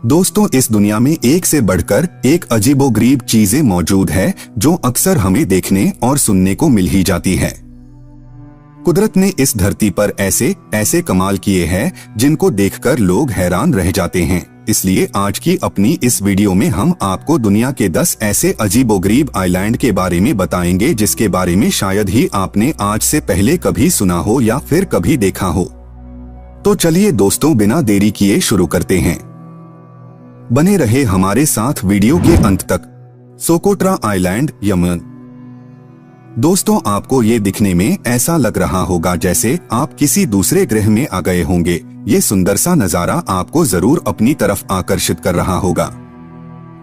दोस्तों, इस दुनिया में एक से बढ़कर एक अजीबोगरीब चीजें मौजूद है जो अक्सर हमें देखने और सुनने को मिल ही जाती है। कुदरत ने इस धरती पर ऐसे ऐसे कमाल किए हैं जिनको देखकर लोग हैरान रह जाते हैं। इसलिए आज की अपनी इस वीडियो में हम आपको दुनिया के 10 ऐसे अजीबोगरीब आइलैंड के बारे में बताएंगे जिसके बारे में शायद ही आपने आज से पहले कभी सुना हो या फिर कभी देखा हो। तो चलिए दोस्तों, बिना देरी किए शुरू करते हैं। बने रहे हमारे साथ वीडियो के अंत तक। Socotra island, Yemen. दोस्तों, आपको ये दिखने में ऐसा लग रहा होगा जैसे आप किसी दूसरे ग्रह में आ गए होंगे। ये सुंदर सा नजारा आपको जरूर अपनी तरफ आकर्षित कर रहा होगा,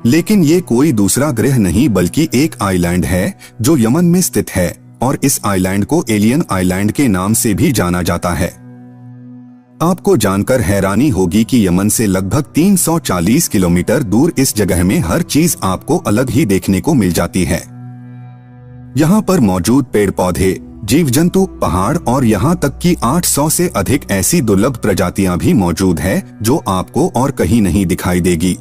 लेकिन ये कोई दूसरा ग्रह नहीं बल्कि एक आइलैंड है जो यमन में स्थित है और इस आइलैंड को एलियन आइलैंड के नाम से भी जाना जाता है। आपको जानकर हैरानी होगी कि यमन से लगभग 340 किलोमीटर दूर इस जगह में हर चीज आपको अलग ही देखने को मिल जाती है। यहाँ पर मौजूद पेड़ पौधे, जीव जंतु, पहाड़ और यहाँ तक कि 800 से अधिक ऐसी दुर्लभ प्रजातियां भी मौजूद है जो आपको और कहीं नहीं दिखाई देगी।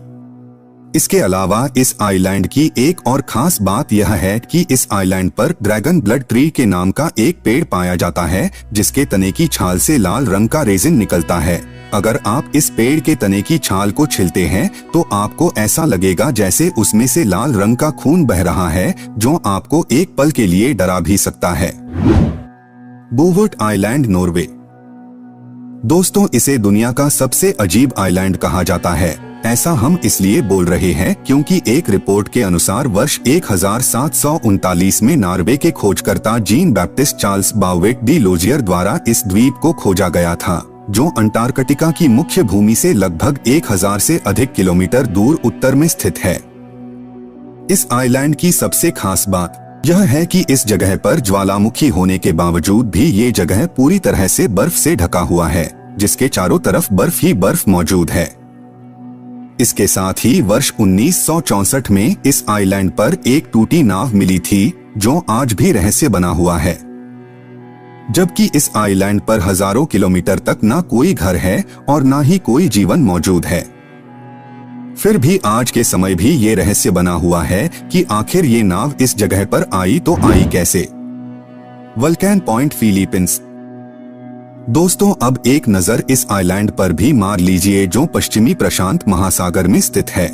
इसके अलावा इस आइलैंड की एक और खास बात यह है कि इस आइलैंड पर ड्रैगन ब्लड ट्री के नाम का एक पेड़ पाया जाता है जिसके तने की छाल से लाल रंग का रेजिन निकलता है। अगर आप इस पेड़ के तने की छाल को छीलते हैं तो आपको ऐसा लगेगा जैसे उसमें से लाल रंग का खून बह रहा है जो आपको एक पल के लिए डरा भी सकता है। बोवर्ट आइलैंड, नॉर्वे। दोस्तों, इसे दुनिया का सबसे अजीब आइलैंड कहा जाता है। ऐसा हम इसलिए बोल रहे हैं क्योंकि एक रिपोर्ट के अनुसार वर्ष 1739 में नॉर्वे के खोजकर्ता जीन बैप्टिस्ट चार्ल्स बाउवेट डी लोजियर द्वारा इस द्वीप को खोजा गया था जो अंटार्कटिका की मुख्य भूमि से लगभग 1000 से अधिक किलोमीटर दूर उत्तर में स्थित है। इस आइलैंड की सबसे खास बात यह है कि इस जगह पर ज्वालामुखी होने के बावजूद भी ये जगह पूरी तरह से बर्फ से ढका हुआ है, जिसके चारों तरफ बर्फ ही बर्फ मौजूद है। इसके साथ ही वर्ष 1964 में इस आइलैंड पर एक टूटी नाव मिली थी जो आज भी रहस्य बना हुआ है। जबकि इस आइलैंड पर हजारों किलोमीटर तक ना कोई घर है और ना ही कोई जीवन मौजूद है। फिर भी आज के समय भी ये रहस्य बना हुआ है कि आखिर ये नाव इस जगह पर आई तो आई कैसे। वल्कैन पॉइंट, फिलीपींस। दोस्तों, अब एक नजर इस आइलैंड पर भी मार लीजिए जो पश्चिमी प्रशांत महासागर में स्थित है।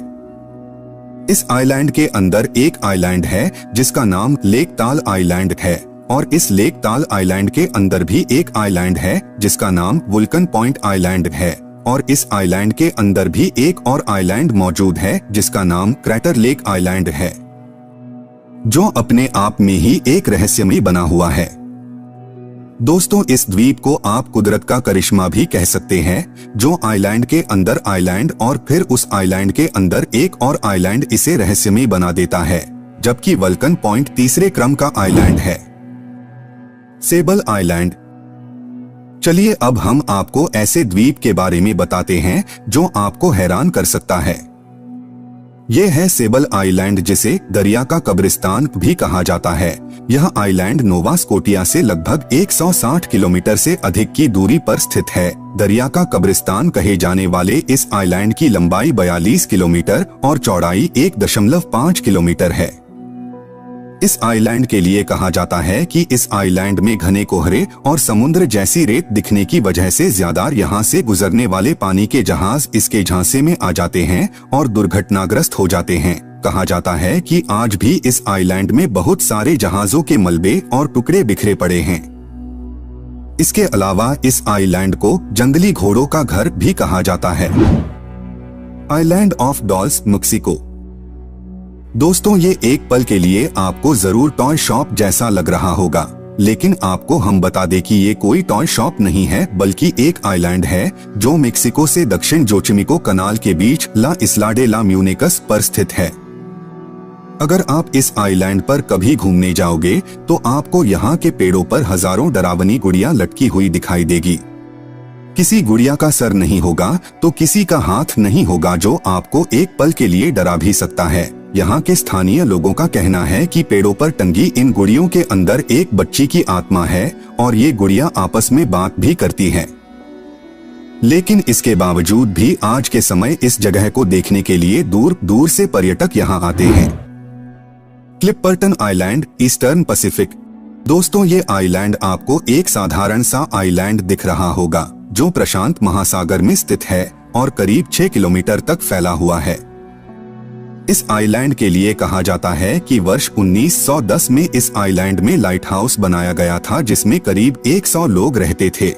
इस आइलैंड के अंदर एक आइलैंड है जिसका नाम लेक ताल आइलैंड है और इस लेक ताल आइलैंड के अंदर भी एक आइलैंड है जिसका नाम वुल्कन पॉइंट आइलैंड है और इस आइलैंड के अंदर भी एक और आइलैंड मौजूद है जिसका नाम क्रैटर लेक आइलैंड है जो अपने आप में ही एक रहस्यमय बना हुआ है। दोस्तों, इस द्वीप को आप कुदरत का करिश्मा भी कह सकते हैं जो आइलैंड के अंदर आइलैंड और फिर उस आइलैंड के अंदर एक और आइलैंड इसे रहस्यमय बना देता है, जबकि वल्कन पॉइंट तीसरे क्रम का आइलैंड है। सेबल आइलैंड। चलिए अब हम आपको ऐसे द्वीप के बारे में बताते हैं जो आपको हैरान कर सकता है। ये है सेबल आइलैंड जिसे दरिया का कब्रिस्तान भी कहा जाता है। यह आइलैंड नोवा स्कोटिया से लगभग 160 किलोमीटर से अधिक की दूरी पर स्थित है। दरिया का कब्रिस्तान कहे जाने वाले इस आइलैंड की लंबाई 42 किलोमीटर और चौड़ाई 1.5 किलोमीटर है। इस आइलैंड के लिए कहा जाता है कि इस आइलैंड में घने कोहरे और समुद्र जैसी रेत दिखने की वजह से ज्यादा यहाँ से गुजरने वाले पानी के जहाज इसके झांसे में आ जाते हैं और दुर्घटनाग्रस्त हो जाते हैं। कहा जाता है कि आज भी इस आइलैंड में बहुत सारे जहाजों के मलबे और टुकड़े बिखरे पड़े हैं। इसके अलावा इस आइलैंड को जंगली घोड़ों का घर भी कहा जाता है। Island of dolls, Mexico. दोस्तों, ये एक पल के लिए आपको जरूर टॉय शॉप जैसा लग रहा होगा, लेकिन आपको हम बता दें कि ये कोई टॉय शॉप नहीं है बल्कि एक आइलैंड है जो मेक्सिको से दक्षिण जोचिमिको कनाल के बीच ला इस्ला डे ला म्यूनिकस पर स्थित है। अगर आप इस आइलैंड पर कभी घूमने जाओगे तो आपको यहाँ के पेड़ों पर हजारों डरावनी गुड़िया लटकी हुई दिखाई देगी। किसी गुड़िया का सर नहीं होगा तो किसी का हाथ नहीं होगा जो आपको एक पल के लिए डरा भी सकता है। यहाँ के स्थानीय लोगों का कहना है कि पेड़ों पर टंगी इन गुड़ियों के अंदर एक बच्ची की आत्मा है और ये गुड़िया आपस में बात भी करती हैं। लेकिन इसके बावजूद भी आज के समय इस जगह को देखने के लिए दूर दूर से पर्यटक यहाँ आते हैं। Clipperton island, eastern Pacific. दोस्तों, ये आइलैंड आपको एक साधारण सा आइलैंड दिख रहा होगा जो प्रशांत महासागर में स्थित है और करीब 6 किलोमीटर तक फैला हुआ है। इस आइलैंड के लिए कहा जाता है कि वर्ष 1910 में इस आइलैंड में लाइट हाउस बनाया गया था जिसमें करीब 100 लोग रहते थे।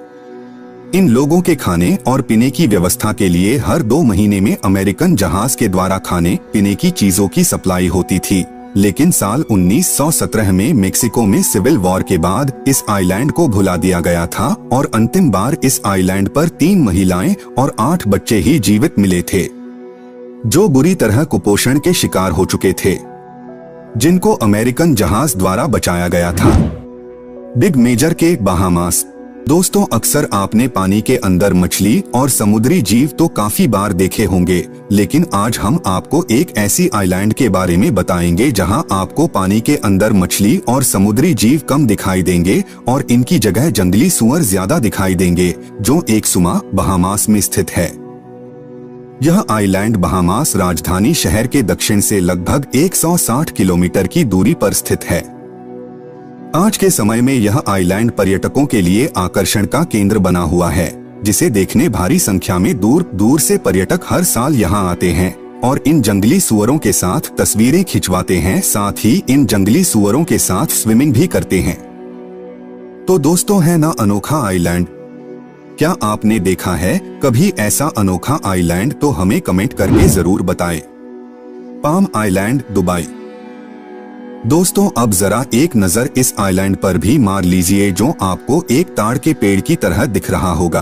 इन लोगों के खाने और पीने की व्यवस्था के लिए हर 2 महीने में अमेरिकन जहाज के द्वारा खाने पीने की चीजों की सप्लाई होती थी। लेकिन साल 1917 में मेक्सिको में सिविल वॉर के बाद इस आइलैंड को भुला दिया गया था और अंतिम बार इस आइलैंड पर 3 महिलाएं और 8 बच्चे ही जीवित मिले थे, जो बुरी तरह कुपोषण के शिकार हो चुके थे, जिनको अमेरिकन जहाज द्वारा बचाया गया था। बिग मेजर के बहामास। दोस्तों, अक्सर आपने पानी के अंदर मछली और समुद्री जीव तो काफी बार देखे होंगे, लेकिन आज हम आपको एक ऐसी आइलैंड के बारे में बताएंगे जहां आपको पानी के अंदर मछली और समुद्री जीव कम दिखाई देंगे और इनकी जगह जंगली सुअर ज्यादा दिखाई देंगे, जो एक्सुमा, बहामास में स्थित है। यह आइलैंड बहामास राजधानी शहर के दक्षिण से लगभग 160 किलोमीटर की दूरी पर स्थित है। आज के समय में यह आइलैंड पर्यटकों के लिए आकर्षण का केंद्र बना हुआ है, जिसे देखने भारी संख्या में दूर दूर से पर्यटक हर साल यहां आते हैं और इन जंगली सुअरों के साथ तस्वीरें खिंचवाते हैं, साथ ही इन जंगली सुअरों के साथ स्विमिंग भी करते हैं। तो दोस्तों, है ना अनोखा आइलैंड? क्या आपने देखा है कभी ऐसा अनोखा आइलैंड? तो हमें कमेंट करके जरूर बताएं। Palm island, Dubai. दोस्तों, अब जरा एक नजर इस आइलैंड पर भी मार लीजिए जो आपको एक ताड़ के पेड़ की तरह दिख रहा होगा।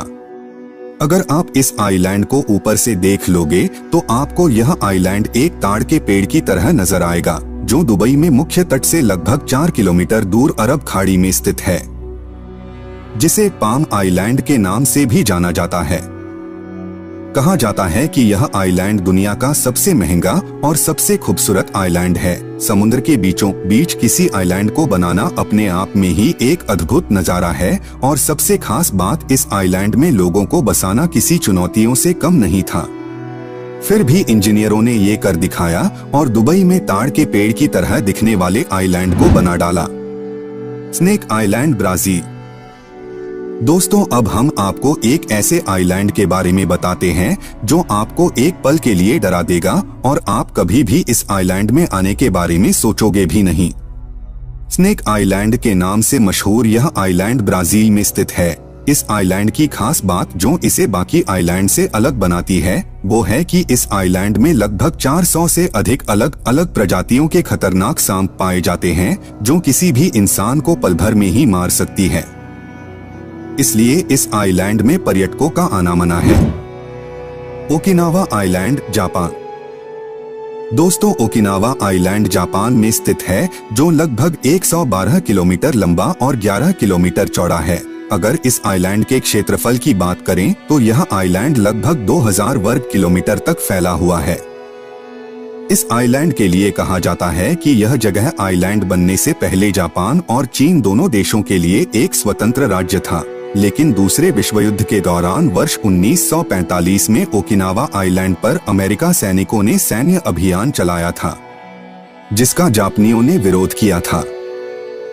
अगर आप इस आइलैंड को ऊपर से देख लोगे तो आपको यह आइलैंड एक ताड़ के पेड़ की तरह नजर आएगा, जो दुबई में मुख्य तट से लगभग 4 किलोमीटर दूर अरब खाड़ी में स्थित है, जिसे पाम आइलैंड के नाम से भी जाना जाता है। कहा जाता है कि यह आइलैंड दुनिया का सबसे महंगा और सबसे खूबसूरत आइलैंड है। समुद्र के बीचों बीच किसी आइलैंड को बनाना अपने आप में ही एक अद्भुत नजारा है और सबसे खास बात, इस आइलैंड में लोगों को बसाना किसी चुनौतियों से कम नहीं था। फिर भी इंजीनियरों ने ये कर दिखाया और दुबई में ताड़ के पेड़ की तरह दिखने वाले आइलैंड को बना डाला। Snake island, Brazil. दोस्तों, अब हम आपको एक ऐसे आइलैंड के बारे में बताते हैं जो आपको एक पल के लिए डरा देगा और आप कभी भी इस आइलैंड में आने के बारे में सोचोगे भी नहीं। स्नेक आइलैंड के नाम से मशहूर यह आइलैंड ब्राजील में स्थित है। इस आइलैंड की खास बात जो इसे बाकी आइलैंड से अलग बनाती है वो है कि इस आइलैंड में लगभग 400 से अधिक अलग अलग प्रजातियों के खतरनाक सांप पाए जाते हैं जो किसी भी इंसान को पल भर में ही मार सकती है। इसलिए इस आइलैंड में पर्यटकों का आना मना है। Okinawa island, Japan. दोस्तों, ओकिनावा आइलैंड जापान में स्थित है जो लगभग 112 किलोमीटर लंबा और 11 किलोमीटर चौड़ा है। अगर इस आइलैंड के क्षेत्रफल की बात करें तो यह आइलैंड लगभग 2000 वर्ग किलोमीटर तक फैला हुआ है। इस आइलैंड के लिए कहा जाता है कि यह जगह आइलैंड बनने से पहले जापान और चीन दोनों देशों के लिए एक स्वतंत्र राज्य था, लेकिन दूसरे विश्व युद्ध के दौरान वर्ष 1945 में ओकिनावा आइलैंड पर अमेरिका सैनिकों ने सैन्य अभियान चलाया था, जिसका जापानियों ने विरोध किया था।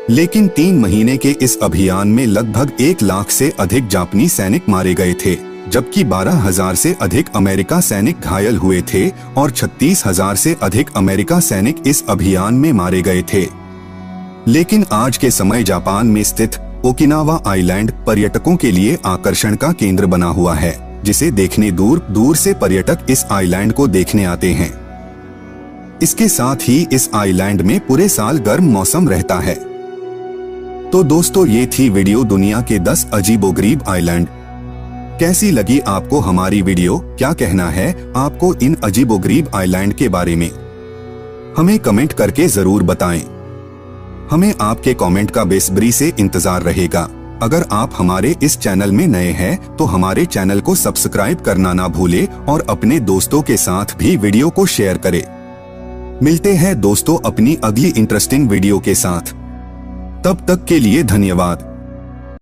लेकिन 3 महीने के इस अभियान में लगभग 1 लाख से अधिक जापानी सैनिक मारे गए थे, जबकि 12,000 से अधिक अमेरिका सैनिक घायल हुए थे और 36,000 से अधिक अमेरिका सैनिक इस अभियान में मारे गए थे। लेकिन आज के समय जापान में स्थित ओकिनावा आइलैंड पर्यटकों के लिए आकर्षण का केंद्र बना हुआ है, जिसे देखने दूर दूर से पर्यटक इस आइलैंड को देखने आते हैं। इसके साथ ही इस आइलैंड में पूरे साल गर्म मौसम रहता है। तो दोस्तों, ये थी वीडियो दुनिया के 10 अजीबोगरीब आइलैंड। कैसी लगी आपको हमारी वीडियो? क्या कहना है आपको इन अजीबोगरीब आइलैंड के बारे में? हमें कमेंट करके जरूर बताएं। हमें आपके कमेंट का बेसब्री से इंतजार रहेगा। अगर आप हमारे इस चैनल में नए हैं तो हमारे चैनल को सब्सक्राइब करना ना भूले और अपने दोस्तों के साथ भी वीडियो को शेयर करें। मिलते हैं दोस्तों अपनी अगली इंटरेस्टिंग वीडियो के साथ। तब तक के लिए धन्यवाद।